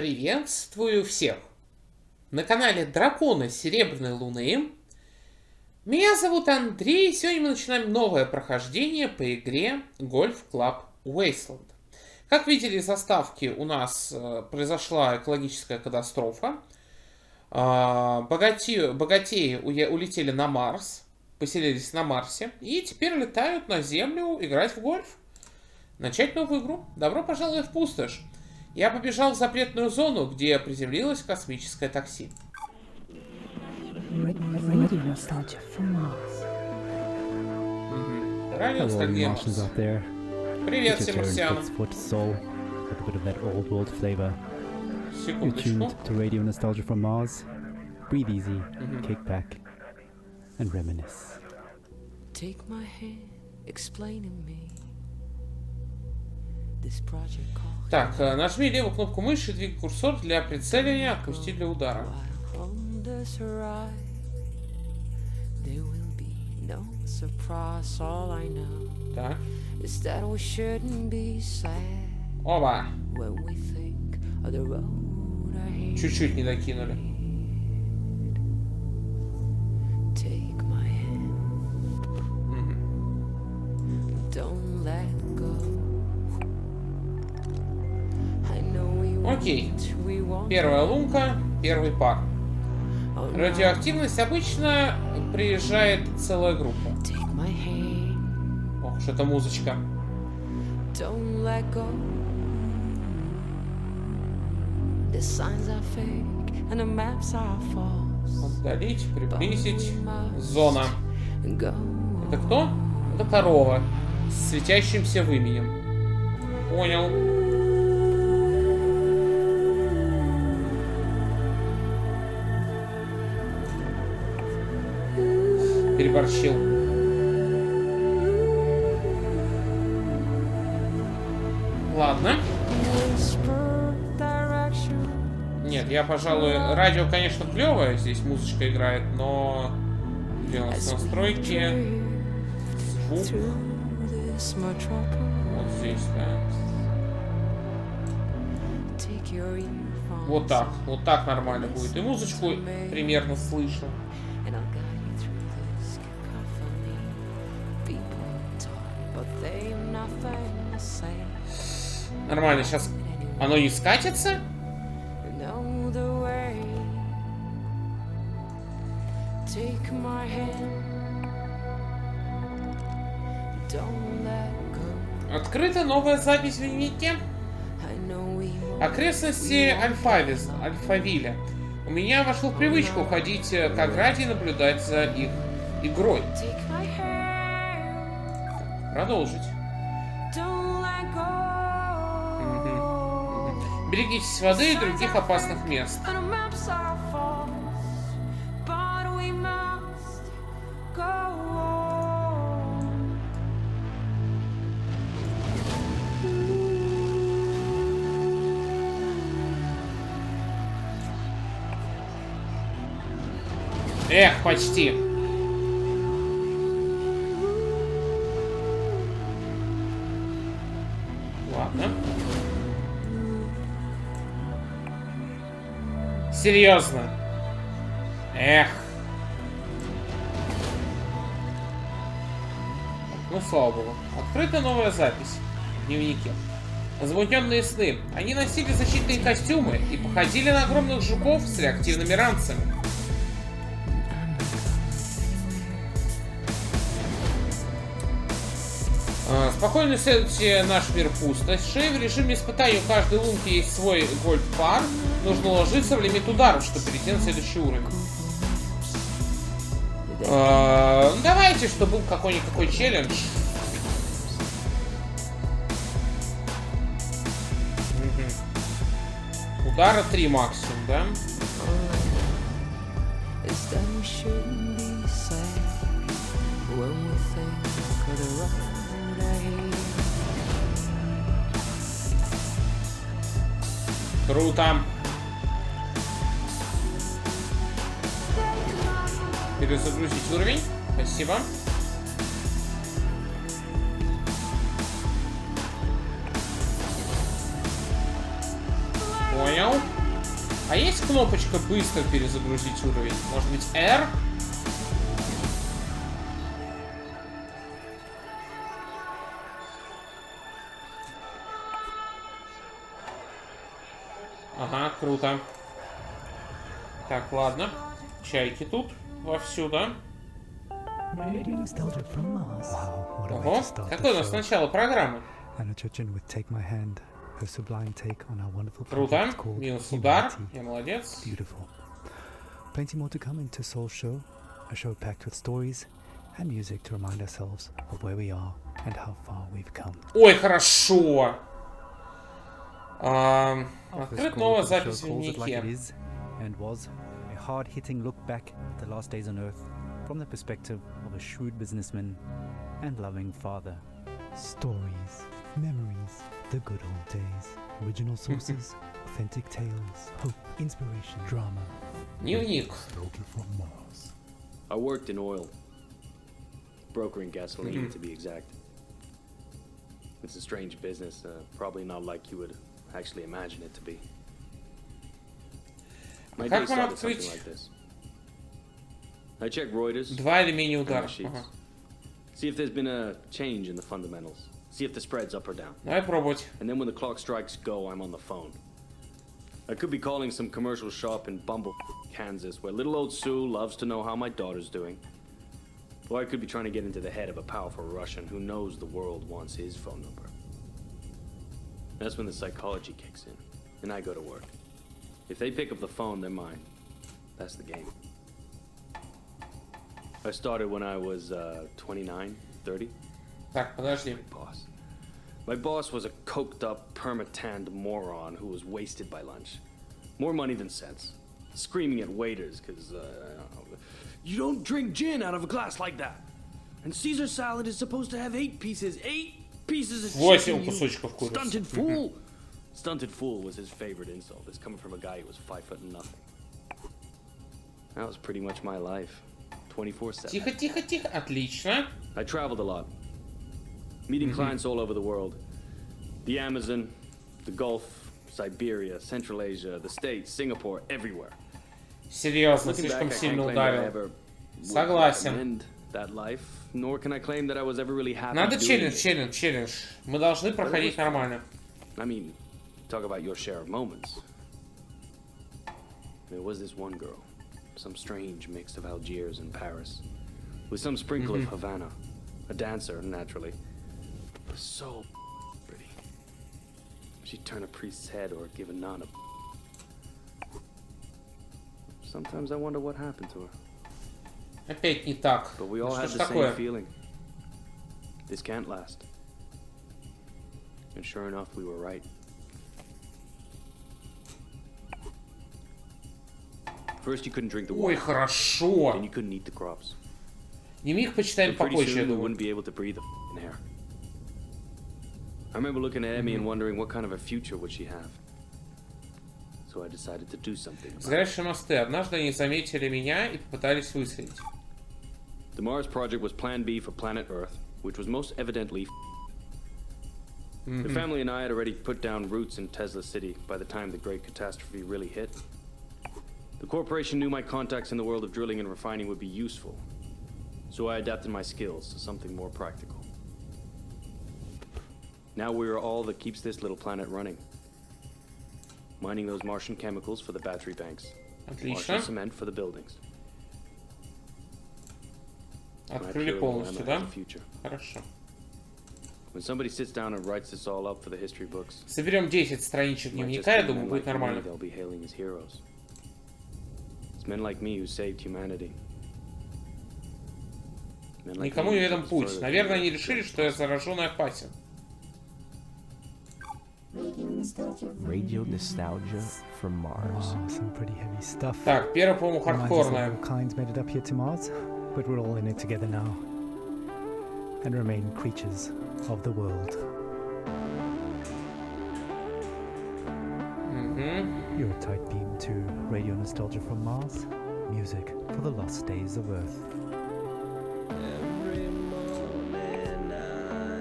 Приветствую всех! На канале Дракона Серебряной Луны. Меня зовут Андрей, и сегодня мы начинаем новое прохождение по игре Гольф Club Wasteland. Как видели из заставки, у нас произошла экологическая катастрофа. Богатеи улетели на Марс, поселились на Марсе, и теперь летают на Землю играть в гольф. Начать новую игру. Добро пожаловать в пустошь. Я побежал в запретную зону, где приземлилось космическое такси. Ранее ностальгия Марс. Привет всем марсианам. Секундочку. Так, нажми левую кнопку мыши, двигай курсор для прицеливания, отпусти для удара. Так. Оба. Чуть-чуть не докинули. Окей. Первая лунка, первый пар. Радиоактивность обычно приезжает целая группа. Ох, что-то музычка. Отдалить, приблизить. Зона. Это кто? Это корова с светящимся выменем. Понял. Переборщил. Ладно. Нет, я, пожалуй, радио, конечно, клевое, здесь музычка играет, но где у нас настройки, звук, вот здесь, да. Вот так нормально будет, и музычку примерно слышно. Нормально, сейчас оно не скатится. Открыта новая запись в дневнике. Окрестности Альфавиля. У меня вошло в привычку ходить к ограде и наблюдать за их игрой. Продолжить. Берегитесь воды и других опасных мест. Эх, почти. Ладно. Серьезно. Эх. Ну, слава богу. Открыта новая запись в дневнике. Замутненные сны. Они носили защитные костюмы и походили на огромных жуков с реактивными ранцами. Спокойно исследуйте наш мир пустоши. В режиме испытания у каждой лунки есть свой гольф-пар. Нужно уложиться в лимит ударов, чтобы перейти на следующий уровень. Давайте, чтобы был какой-никакой челлендж. Удара 3 максимум, да? Круто. Перезагрузить уровень. Спасибо. Понял. А есть кнопочка быстро перезагрузить уровень? Может быть, R? Ага, круто. Так, ладно. Чайки тут вовсю, да? Ого, какое у нас начало программы? Круто. Минус удар. Я молодец. Plenty more to come into Soul's show, a show packed with stories and music to remind ourselves of where we are and how far we've come. Ой, хорошо. Открыт новая запись в дневнике. And was a hard-hitting look back at the last days on Earth from the perspective of a shrewd businessman and loving father. Stories, memories, the good old days, original sources, authentic tales, hope, inspiration, drama. Дневник. I worked in oil, brokering gasoline to be exact. It's a strange business, probably not like you would actually imagine it to be. My day started something like this. I check Reuters. Два или менее удара. See if there's been a change in the fundamentals. See if the spread's up or down. Давай пробовать. And then when the clock strikes go, I'm on the phone. I could be calling some commercial shop in Bumble, Kansas, where little old Sue loves to know how my daughter's doing. Or I could be trying to get into the head of a powerful Russian who knows the world wants his phone number. That's when the psychology kicks in, and I go to work. If they pick up the phone, they're mine. That's the game. I started when I was 29, 30. Так, подожди. My boss was a coked-up, perma-tanned moron who was wasted by lunch. More money than sense. Screaming at waiters because, you don't drink gin out of a glass like that. And Caesar salad is supposed to have 8 pieces. 8 pieces of chicken, you stunted fool. Stunted fool was his favorite insult. It's coming from a guy who was 5 foot nothing. That was pretty much my life. 24/7. Тихо, тихо, тихо. Отлично. I traveled a lot. Meeting clients all over the world. The Amazon, the Gulf, Siberia, Central Asia, the States, Singapore, everywhere. Серьезно, слишком сильно ударил. Согласен. That life, nor can I claim that I was ever really happy. Надо челлендж. Мы должны проходить нормально. I mean, talk about your share of moments. There was this one girl, some strange mix of Algiers and Paris, with some sprinkle of Havana, a dancer naturally. So pretty. She'd turn a priest's head or give a nun a. Sometimes I wonder what happened to her. Опять не так. But we all had the same feeling. This can't last. And sure enough, we were right. First, you couldn't drink the water. Ой, хорошо. Then you couldn't eat the crops. Дневник почитаем попозже, я we думаю. wouldn't be able to breathe the air. I remember looking at Emmy and wondering what kind of a future would she have. So I decided to do something about it. Сгоревшие мосты. Однажды они заметили меня и попытались выследить. The Mars project was Plan B for planet Earth, which was most evidently. The family and I had already put down roots in Tesla City by the time the great catastrophe really hit. The corporation knew my contacts in the world of drilling and refining would be useful, so I adapted my skills to something more practical. Now we are all that keeps this little planet running. Mining those Martian chemicals for the battery banks. Martian cement for the buildings. Открыли полностью, да? Хорошо. When somebody sits down and writes this all up for the history books. Соберем 10 страничек дневника, я думаю, будет нормально. They'll be hailing as heroes. It's men like me who saved humanity. Никому не ведом путь. Наверное, они решили, что я заражен и опасен. Radio nostalgia from Mars. Wow, some pretty heavy stuff. Так, первое, по-моему, хардкорное. Kinds made it up here to Mars, but we're all in it together now, and remain creatures of the world. You're a tight beam to Radio Nostalgia from Mars, music for the lost days of Earth. Every morning I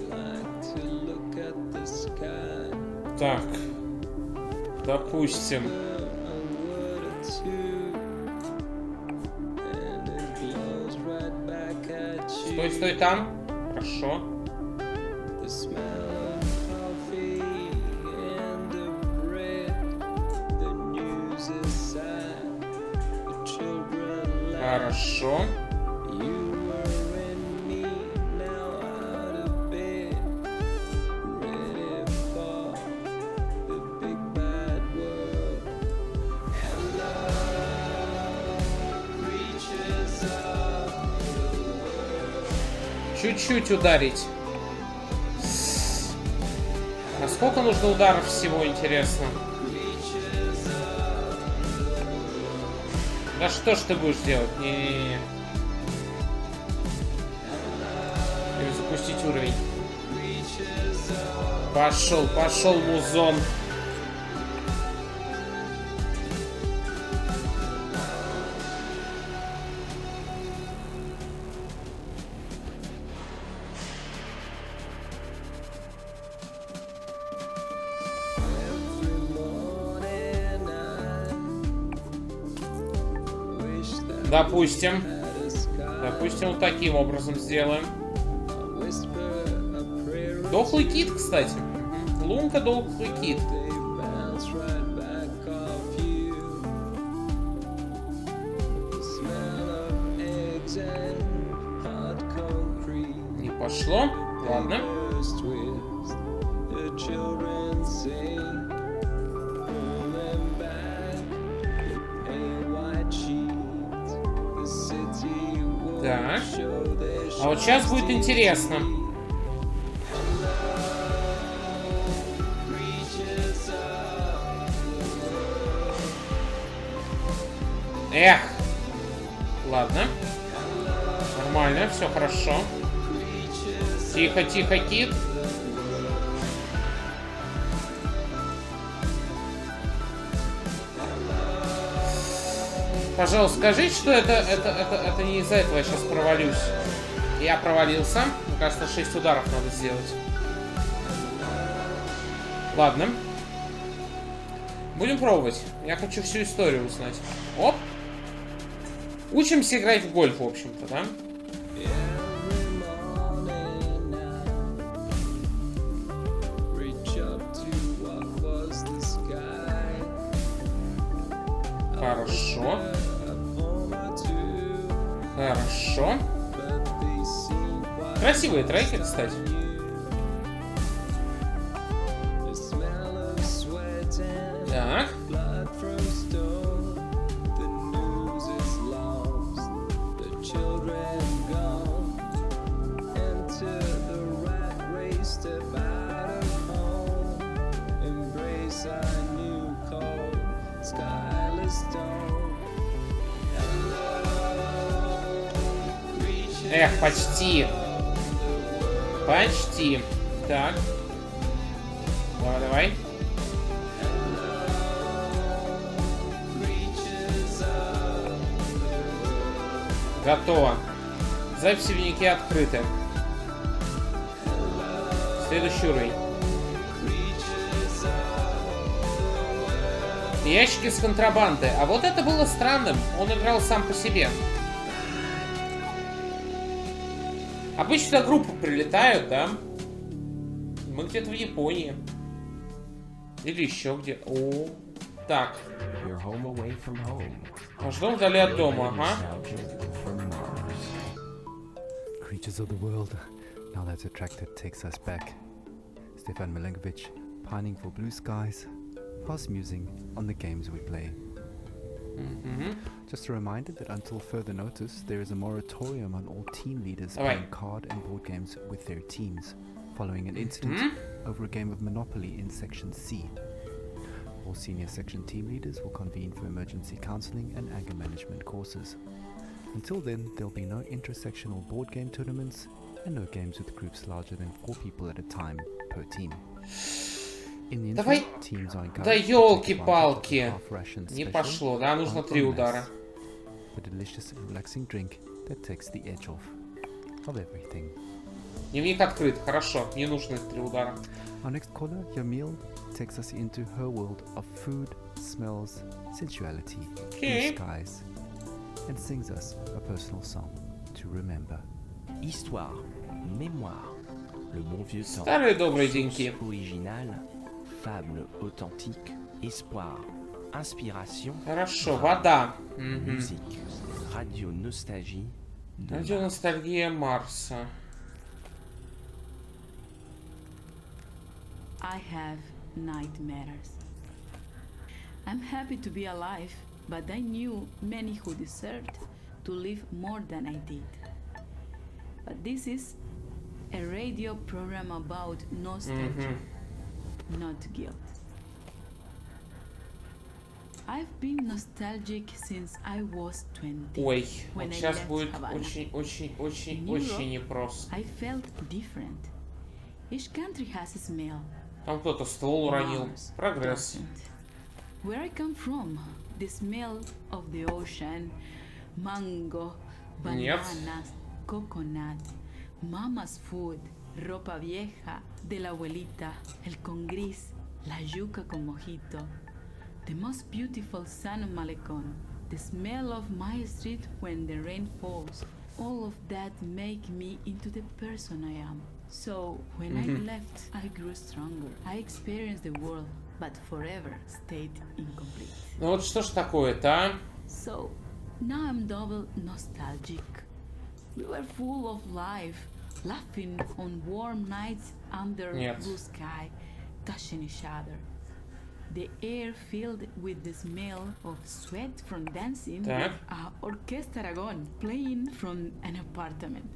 like to look at the sky. Так. Допустим. Стой, стой там. Хорошо. Хорошо. Чуть-чуть ударить. А сколько нужно ударов всего, интересно? Да что ж ты будешь делать? Не-не-не. Или запустить уровень. Пошел, пошел, музон. Допустим. Допустим, вот таким образом сделаем. Дохлый кит, кстати. Лунка, дохлый кит. Не пошло. Ладно. Так. А вот сейчас будет интересно. Эх. Ладно. Нормально, все хорошо. Тихо, тихо, кит. Пожалуйста, скажите, что это не из-за этого я сейчас провалюсь. Я провалился. Мне кажется, 6 ударов надо сделать. Ладно. Будем пробовать. Я хочу всю историю узнать. Оп. Учимся играть в гольф, в общем-то, да? Хорошо. Хорошо. Красивые треки, кстати. Так. Эх, почти. Почти. Так. Давай, давай. Готово. Записи в дневнике открыты. Следующий уровень. Ящики с контрабандой. А вот это было странным. Он играл сам по себе. Обычно группы прилетают, да? Мы где-то в Японии. Или еще где. О, так. Наш дом вдали от дома, ага. Creatures of the world. Now that's attracted takes us back. Stefan Milenkovic, pining for blue skies, past musing on the games we play. Just a reminder that until further notice, there is a moratorium on all team leaders playing card and board games with their teams, following an incident over a game of Monopoly in Section C. All senior section team leaders will convene for emergency counseling and anger management courses. Until then, there'll be no intersectional board game tournaments and no games with groups larger than 4 people at a time per team. Давай. Да елки-палки. Не пошло, да? Нужно 3 удара. Дневник открыт. Хорошо. Не нужны 3 удара. Our next caller, Yamil, takes us into her world of food, smells, sensuality, blue skies, and sings us a personal song to remember. Histoire, mémoire, le bon vieux temps. Старые добрые деньки. Original, fable authentique, espoir, inspiration. Хорошо, вода. Musique, radio nostalgie. Радионостальгия Марса. I have nightmares. I'm happy to be alive, but I knew many who deserved to live more than I did. But this is a radio program about nostalgia, not guilt. I've been nostalgic since I was 20. Ой, when вот I сейчас left будет Havana. очень непросто. I felt different. Each country has a smell. Там кто-то стол уронил. Mars Прогресс. doesn't. Where I come from, the smell of the ocean, mango, Нет. bananas, coconut, mama's food, ropa vieja, de la abuelita, el con gris, la yuca con mojito, the most beautiful sun of Malecón, the smell of my street when the rain falls, all of that make me into the person I am. So when I left, I grew stronger. I experienced the world, but forever stayed incomplete. Ну вот что ж такое-то, а? So now I'm double nostalgic. We were full of life, laughing on warm nights under Нет. blue sky, touching each other. The air filled with the smell of sweat from dancing Так. with a orchestra Aragon playing from an apartment.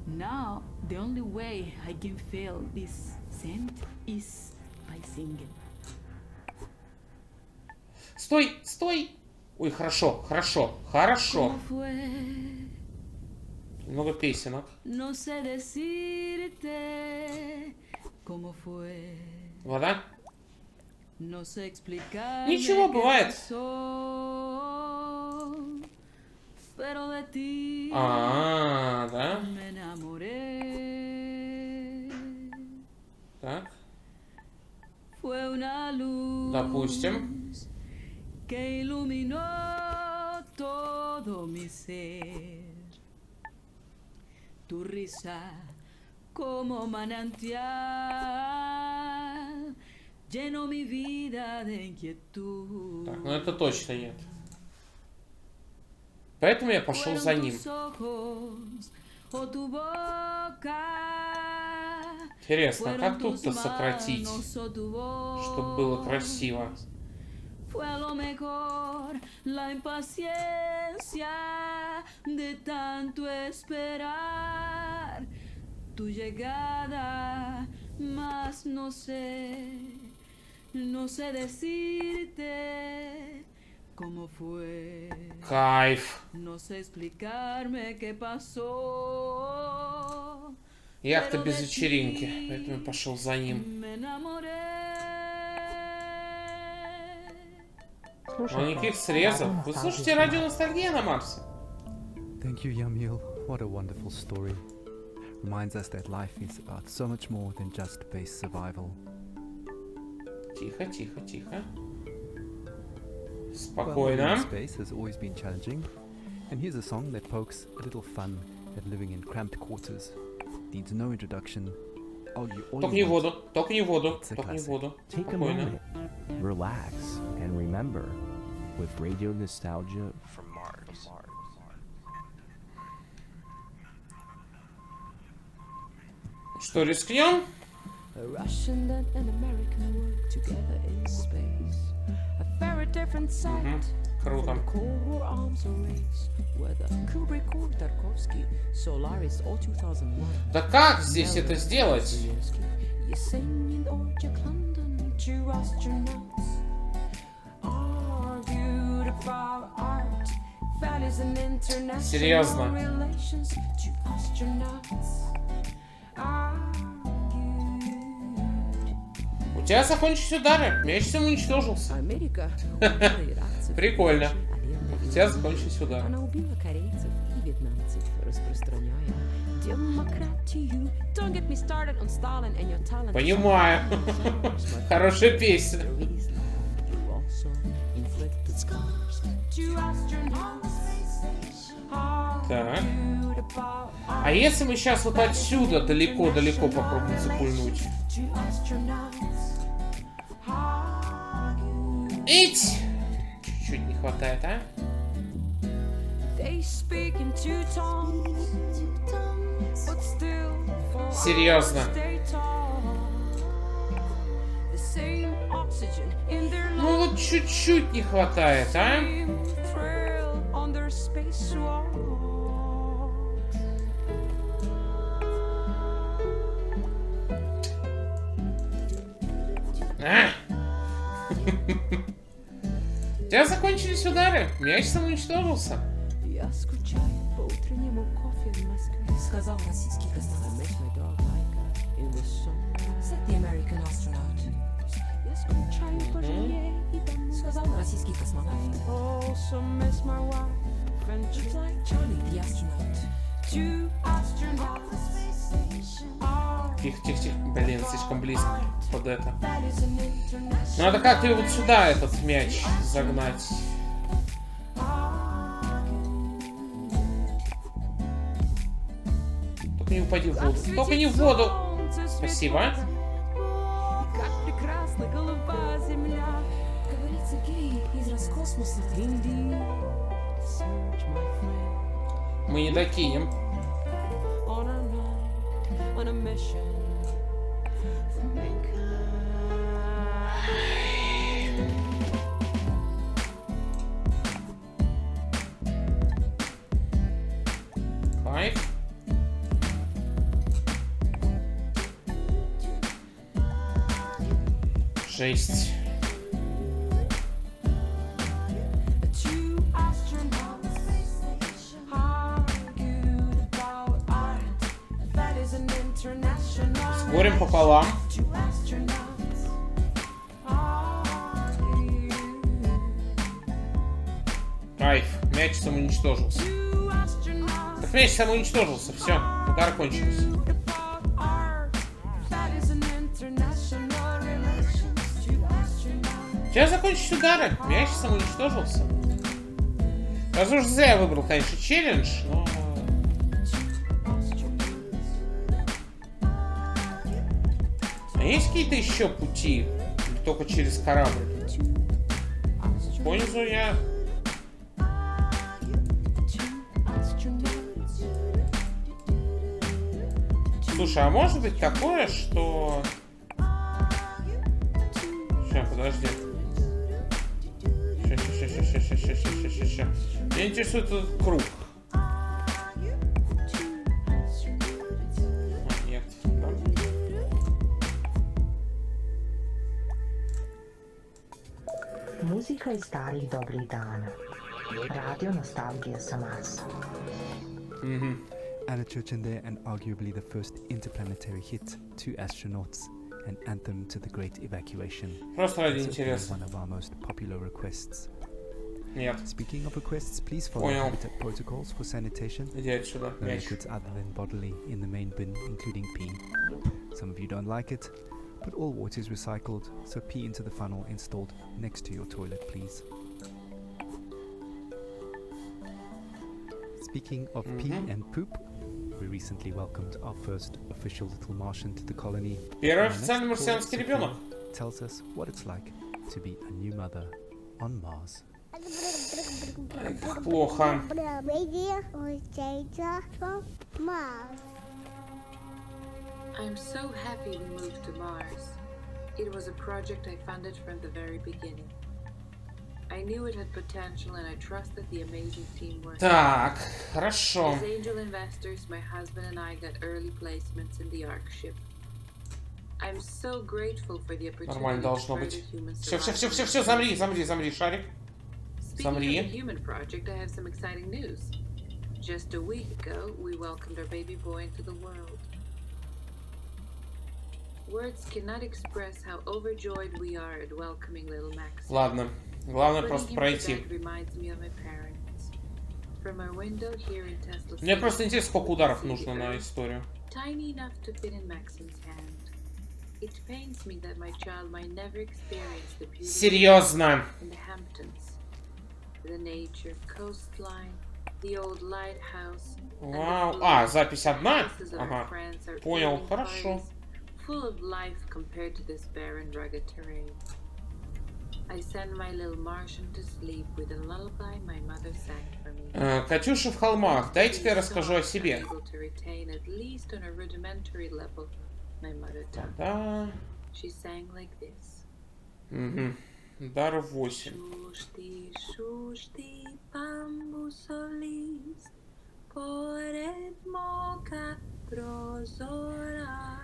Now the only way I can feel this scent is by singing. Стой, стой! Ой, хорошо. ¿Cómo fue? Много песенок. No sé decirte cómo fue. Вода? No sé explicar. Ничего, бывает. Pero de ti Да? me enamoré. Так, Fue una luz допустим. que iluminó todo mi ser. Tu risa como manantial llenó mi vida de inquietud. Так, ну это точно нет. Поэтому я пошел за ним. Интересно, как тут-то сократить, чтобы было красиво? Fue a lo mejor la impaciencia de tanto esperar tu llegada, mas no sé decirte cómo fue. Кайф. No sé explicarme qué pasó. Яхта без вечеринки, поэтому я пошел за ним. Me enamoré. Но никаких срезов. Вы слушаете радио Ностальгия на Марсе? Thank you, Yamil. What a wonderful story. Reminds us that life is about so much more than just base survival. Тихо. Well, Спокойно. space has always been challenging, and here's a song that pokes a little fun at living in cramped quarters. Needs no introduction. All you Только не want. воду, только не воду, It's a только не classic. воду. Take a Спокойно. moment, relax, and remember with radio nostalgia from Mars. Что, рискнем? A Russian and an American work together in space. A very different sight Круто. from the Cold War arms race. Whether Kubrick or Tarkovsky, Solaris or 2001. Да как здесь это сделать? You sing in Orchard, London, two astronauts argued about art, values and international Серьезно? relations. Two astronauts argued. У тебя закончились удары. Мяч самоуничтожился. Америка. Прикольно. У тебя закончились удары. Она убила корейцев и вьетнамцев, распространяя демократию. Don't get me started on Stalin and your talent. Понимаю. Хорошая песня. Так. А если мы сейчас вот отсюда далеко-далеко попробуем запульнуть? Эть! Чуть-чуть не хватает, а? Серьезно. Ну вот чуть-чуть не хватает, а? У тебя закончились удары. Мяч самоуничтожился. Я скучаю по утреннему кофе в Москве. Сказал российский космонавт. Я скучаю по жене и дому. Сказал российский космонавт. Also miss my wife and just like Johnny the astronaut. Two astronauts. Тихо. Блин, слишком близко под это. Надо как-то вот сюда этот мяч загнать. Только не упади в воду. Только не в воду. Спасибо. Как прекрасна голубая земля. Говорится, гей из Роскосмоса. Мы не докинем. On a mission for mankind. Кайф. Жесть. С горем пополам. Кайф. Мяч самоуничтожился. Так мяч самоуничтожился. Все. Удары кончились. Сейчас закончились удары. Мяч самоуничтожился. Раз уж зря я выбрал, конечно, челлендж, но... А есть какие-то еще пути? Или только через корабль? Понизу я... Слушай, а может быть такое, что... Сейчас, подожди. Сейчас. Меня интересует этот круг. Нет, да? Muzika iz starih dobrih dana. Radio nostalgija sa Marsa. Anna Church in there, and arguably the first interplanetary hit, Two Astronauts, an anthem to the Great Evacuation. Просто ради It's интереса. one of our most popular requests. Нет. Speaking of requests, please follow habitat protocols for sanitation. Иди отсюда, No мяч. liquids other than bodily in the main bin, including pee. Some of you don't like it, but all water is recycled, so pee into the funnel installed next to your toilet, please. Speaking of pee and poop, we recently welcomed our first official little Martian to the colony. Первый Our next официальный call, марсианский Sophia, ребенок. tells us what it's like to be a new mother on Mars. Ай, как плохо. I'm so happy we moved to Mars. It was a project I funded from the very beginning. I knew it had potential and I trusted the amazing team working. Так, хорошо. As angel investors, my husband and I got early placements in the ARC ship. I'm so grateful for the opportunity Нормально to должно further быть. human Все, survival. замри, шарик. Speaking of the Замри. human project, I have some exciting news. Just a week ago, we welcomed our baby boy into the world. Words cannot express how overjoyed we are at welcoming little Max. Ладно, главное Putting просто him to пройти. bed reminds me of my parents. From our window here in Tesla's Мне city, просто интересно, сколько we ударов can see нужно the на Earth, историю. tiny enough to fit in Maxim's hand. It pains me that my child might never experience the beauty Серьезно. in the Hamptons, the nature coastline, the old lighthouse. Вау. А, запись одна? Ага. Понял, хорошо. Full of life compared to this barren, rugged terrain. I send my little Martian to sleep with a lullaby my mother sang for me. Катюша в холмах. Дайте-ка я расскажу о себе. Да. She sang like this. Угу. Дар 8. Шушти, шушти, bamboo solis, pored moka prozora,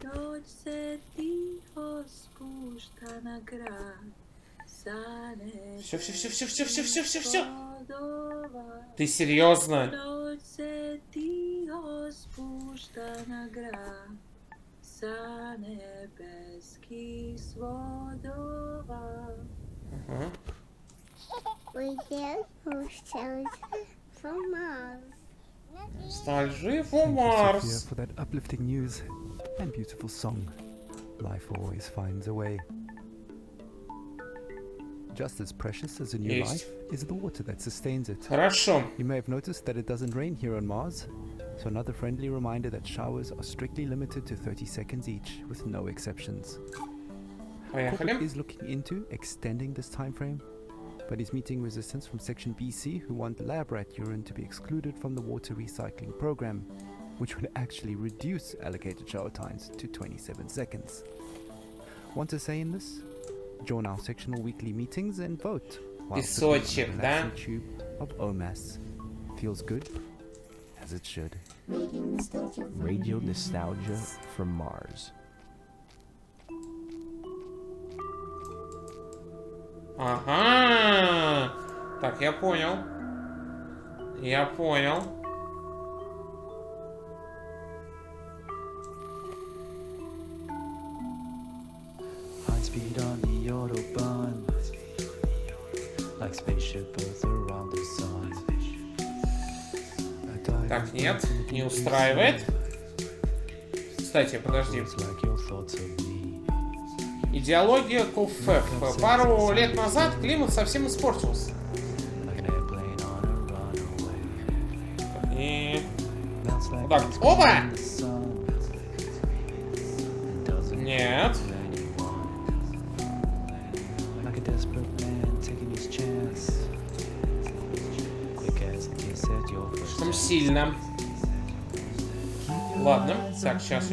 noć se tiho spušta na grad. Все. Ты серьезно? Ностальжи for Mars. For that uplifting news and beautiful song. Life always finds a way. Just as precious as a new life is the water that sustains it. Хорошо. You may have noticed that it doesn't rain here on Mars, so another friendly reminder that showers are strictly limited to 30 seconds each, with no exceptions. Corporate is looking into extending this time frame, but is meeting resistance from Section BC, who want lab rat urine to be excluded from the water recycling program, which would actually reduce allocated shower times to 27 seconds. Want to say in this? Join our sectional weekly meetings and vote. Песочек, да? Tube of OMAS. Feels good, as it should. Radio nostalgia from Mars. Ага. Так, я понял. Я понял. Speed on the autobahn, like spaceship Earth around the sun. Так, нет, не устраивает. Кстати, подожди. Идеология КУФФ. Пару лет назад климат совсем испортился. И... Вот так. Опа! Нет. Слишком сильно. Ладно. Так, сейчас.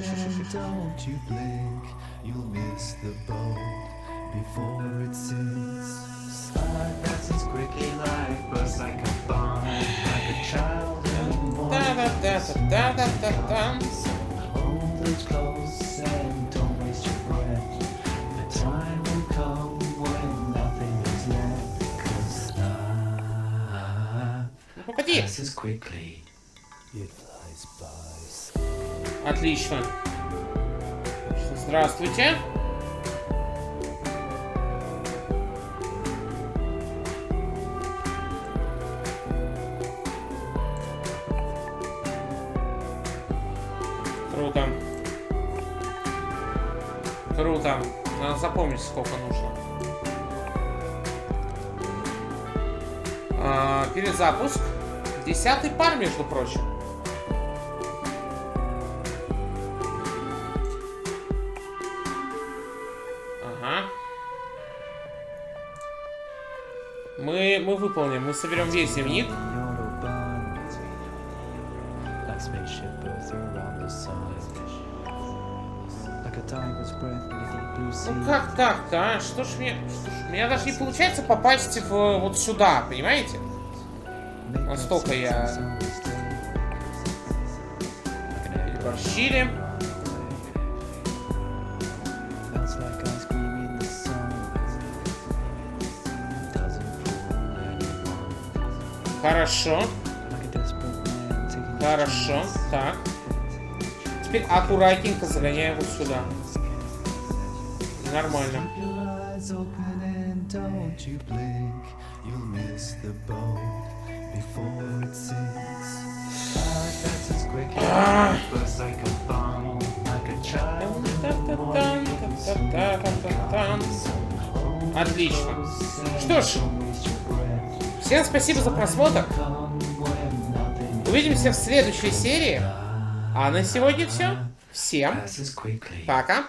Да-да-да-да-да-да-да. Попади. Отлично. Здравствуйте. Круто. Круто. Надо запомнить, сколько нужно. Перезапуск. 10-й пар, между прочим. Ага. Мы выполним. Мы соберем весь дневник. Ну как так-то, а? Что ж у меня даже не получается попасть в вот сюда, понимаете? Настолько я переборщили. Хорошо. Хорошо. Так. Теперь аккуратненько загоняем вот сюда. Нормально. Отлично. Что ж, всем спасибо за просмотр. Увидимся в следующей серии. А на сегодня все. Всем пока.